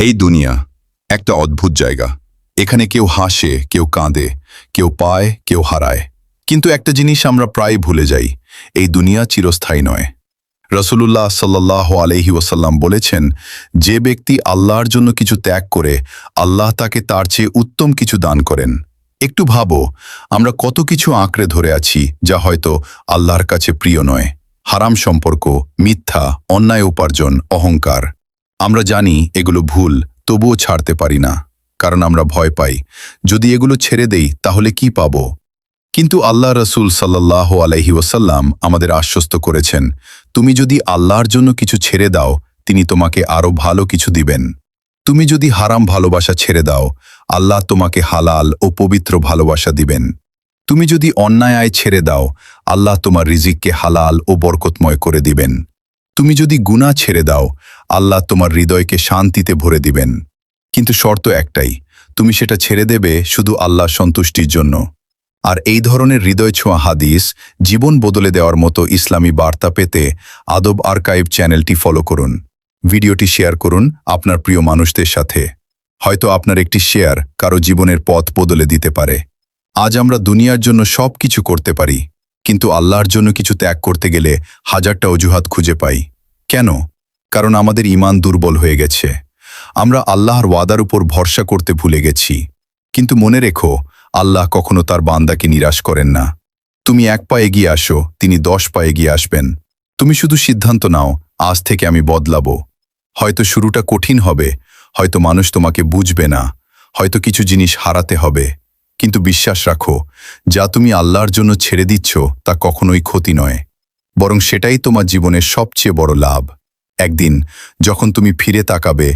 এই দুনিয়া একটা অদ্ভুত জায়গা। এখানে কেউ হাসে, কেউ কাঁদে, কেউ পায়, কেউ হারায়। কিন্তু একটা জিনিস আমরা প্রায় ভুলে যাই, এই দুনিয়া চিরস্থায়ী নয়। রসুলুল্লাহ সাল্লাল্লাহু আলাইহি ওয়াসাল্লাম বলেছেন, যে ব্যক্তি আল্লাহর জন্য কিছু ত্যাগ করে, আল্লাহ তাকে তার চেয়ে উত্তম কিছু দান করেন। একটু ভাবো, আমরা কত কিছু আঁকড়ে ধরে আছি যা হয়তো আল্লাহর কাছে প্রিয় নয়। হারাম সম্পর্ক, মিথ্যা, অন্যায় উপার্জন, অহংকার। আমরা জানি এগুলো ভুল, তবুও ছাড়তে পারি না, কারণ আমরা ভয় পাই, যদি এগুলো ছেড়ে দেই তাহলে কি পাব। কিন্তু আল্লাহ রসুল সাল্লাল্লাহু আলাইহি ওয়াসাল্লাম আমাদের আশ্বস্ত করেছেন, তুমি যদি আল্লাহর জন্য কিছু ছেড়ে দাও, তিনি তোমাকে আরো ভালো কিছু দিবেন। তুমি যদি হারাম ভালোবাসা ছেড়ে দাও, আল্লাহ তোমাকে হালাল ও পবিত্র ভালোবাসা দিবেন। তুমি যদি অন্যায় আয় ছেড়ে দাও, আল্লাহ তোমার রিজিককে হালাল ও বরকতময় করে দিবেন। তুমি যদি গুনাহ ছেড়ে দাও, আল্লাহ তোমার হৃদয়কে শান্তিতে ভরে দিবেন। কিন্তু শর্ত একটাই, তুমি সেটা ছেড়ে দেবে শুধু আল্লাহর সন্তুষ্টির জন্য। আর এই ধরনের হৃদয় ছোঁয়া হাদিস, জীবন বদলে দেওয়ার মতো ইসলামী বার্তা পেতে আদব আর্কাইভ চ্যানেলটি ফলো করুন। ভিডিওটি শেয়ার করুন আপনার প্রিয় মানুষদের সাথে। হয়তো আপনার একটি শেয়ার কারো জীবনের পথ বদলে দিতে পারে। আজ আমরা দুনিয়ার জন্য সব কিছু করতে পারি, কিন্তু আল্লাহর জন্য কিছু ত্যাগ করতে গেলে হাজারটা অজুহাত খুঁজে পাই। কেন? কারণ আমাদের ঈমান দুর্বল হয়ে গেছে। আমরা আল্লাহর ওয়াদার উপর ভরসা করতে ভুলে গেছি। কিন্তু মনে রেখো, আল্লাহ কখনো তার বান্দাকে নিরাশ করেন না। তুমি 1 পা এগিয়ে আসো, তিনি 10 পা এগিয়ে আসবেন। তুমি শুধু সিদ্ধান্ত নাও, আজ থেকে আমি বদলাবো। হয়তো শুরুটা কঠিন হবে, হয়তো মানুষ তোমাকে বুঝবে না, হয়তো কিছু জিনিস হারাতে হবে। কিন্তু বিশ্বাস রাখো, যা তুমি আল্লাহর জন্য ছেড়ে দিচ্ছ তা কখনোই ক্ষতি নয়, বরং সেটাই তোমার জীবনের সবচেয়ে বড় লাভ। একদিন যখন তুমি ফিরে তাকাবে,